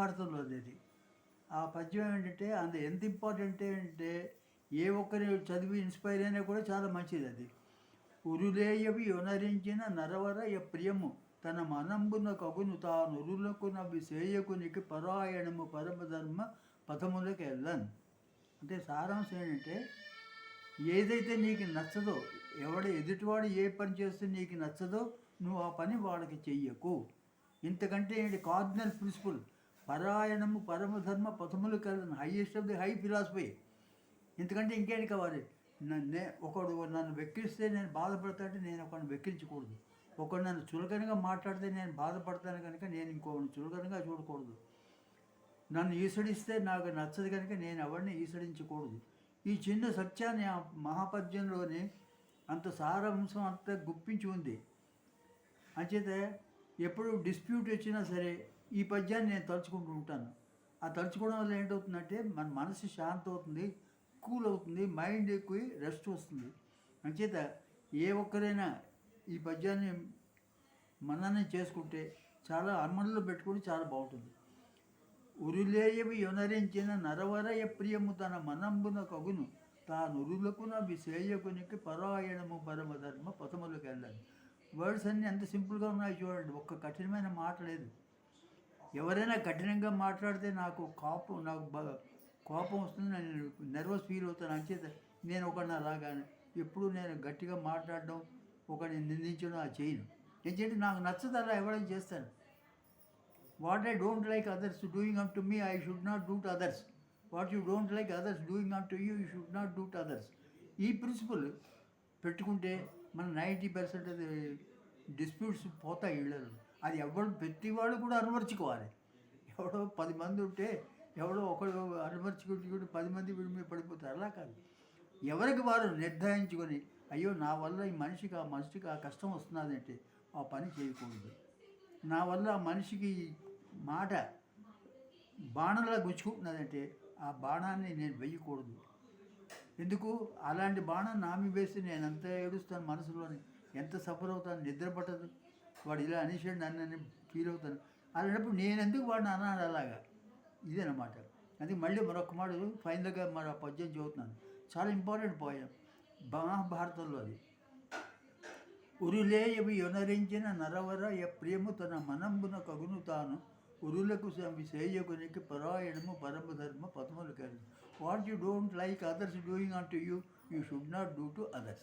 మహాభారతంలోది అది. ఆ పద్యం ఏంటంటే ఎంత ఇంపార్టెంట్ అంటే ఏ ఒక్కరు చదివి ఇన్‌స్పైర్ అయినా కూడా చాలా మంచిదది. ఉరులేయవి యొనరించిన నరవరయ ప్రియము తన మనంబున కగును తానొరులకునవి సేయకునికి పరాయణము పరమధర్మ పథములకెళ్ళన్. అంటే సారాంశం ఏంటంటే ఏదైతే నీకు నచ్చదో, ఎదుటివాడు ఏ పని చేస్తే నీకు నచ్చదో నువ్వు ఆ పని వాడికి చెయ్యకు. ఇంతకంటే ఏంటి కార్డినల్ ప్రిన్సిపల్. పరాయణము పరమధర్మ పథములకెళ్ళన్, highest of the high philosophy. ఇంతకంటే ఇంకేంటి కావాలి? ఒకడు నన్ను వెక్కిరిస్తే నేను బాధపడతా అంటే నేను ఒకడిని వెక్కిరించకూడదు. ఒకడు నన్ను చులకనగా మాట్లాడితే నేను బాధపడతాను కనుక నేను ఇంకొకడిని చులకనగా చూడకూడదు. నన్ను ఈసడిస్తే నాకు నచ్చదు కనుక నేను ఎవరిని ఈసడించకూడదు. ఈ చిన్న సత్యాన్ని ఆ మహాపద్యంలోని అంత సారాంశం అంతా గుప్పించి ఉంది. అంచేత ఎప్పుడు డిస్ప్యూట్ వచ్చినా సరే ఈ పద్యాన్ని నేను తలుచుకుంటూ ఉంటాను. ఆ తలుచుకోవడం వల్ల ఏంటవుతుందంటే మన మనసు శాంతం అవుతుంది, కూల్ అవుతుంది, మైండ్ ఎక్కువ రెస్ట్ వస్తుంది. అంచేత ఏ ఒక్కరైనా ఈ పద్యాన్ని మననం చేసుకుంటే చాలా అమల్లో పెట్టుకుని చాలా బాగుంటుంది. ఉరులేయవి యొనరించిన నరవరయ ప్రియము తన మనంబున కగును తానురులకున విసేయకునికి పరాయణము పరమధర్మ పథములకు వెళ్ళాలి. వర్డ్స్ అన్నీ ఎంత సింపుల్గా ఉన్నాయి చూడండి. ఒక్క కఠినమైన మాట లేదు. ఎవరైనా కఠినంగా మాట్లాడితే నాకు కోపం వస్తుంది, నేను నర్వస్ ఫీల్ అవుతాను. అంచేత నేను ఒకడిని అలాగానే ఎప్పుడు నేను గట్టిగా మాట్లాడడం, ఒకడిని నిందించడం అది చేయను. ఎందుకంటే నాకు నచ్చదు అలా ఎవరైనా చేస్తాను. What I don't like others doing up to me I should not do to others. What you don't like others doing up to you should not do to others. ఈ ప్రిన్సిపల్ పెట్టుకుంటే మన 90% అది డిస్ప్యూట్స్ పోతాయి ఇళ్ళలో. అది ప్రతివాడు కూడా అనువర్చుకోవాలి. ఎవడో 10 మంది ఉంటే ఎవడో ఒకడు అనువర్చుకుంటూ 10 మంది వీడి మీద పడిపోతారు. అలా కాదు. ఎవరికి వారు నిర్ధారించుకొని అయ్యో నా వల్ల ఈ మనిషికి ఆ కష్టం వస్తున్నదంటే ఆ పని చేయకూడదు. నా వల్ల ఆ మనిషికి మాట బాణంలా గుచ్చుకుంటున్నదంటే ఆ బాణాన్ని నేను వెయ్యకూడదు. ఎందుకు అలాంటి బాణం నామి వేసి నేను ఎంత ఏడుస్తాను, మనసులోని ఎంత సఫర్ అవుతాను, నిద్ర పట్టదు. వాడు ఇలా అనేసాడు నన్ను ఫీల్ అవుతాను. అలాంటప్పుడు నేను ఎందుకు వాడిని అన్నాను అలాగా. ఇదేనమాట. అది మళ్ళీ మరొక మాట ఫైనల్గా మరో పద్యం చదువుతున్నాను. చాలా ఇంపార్టెంట్ పోయం మహాభారతంలో అది. ఉరులేయవి యొనరించిన నరవరయ ప్రియము తన మనంబున కగును తాను ఉరులకు సేయకునికి పరాయణము పరమధర్మ పథములకెళ్ళను. What you don't like others doing on to you should not do to others.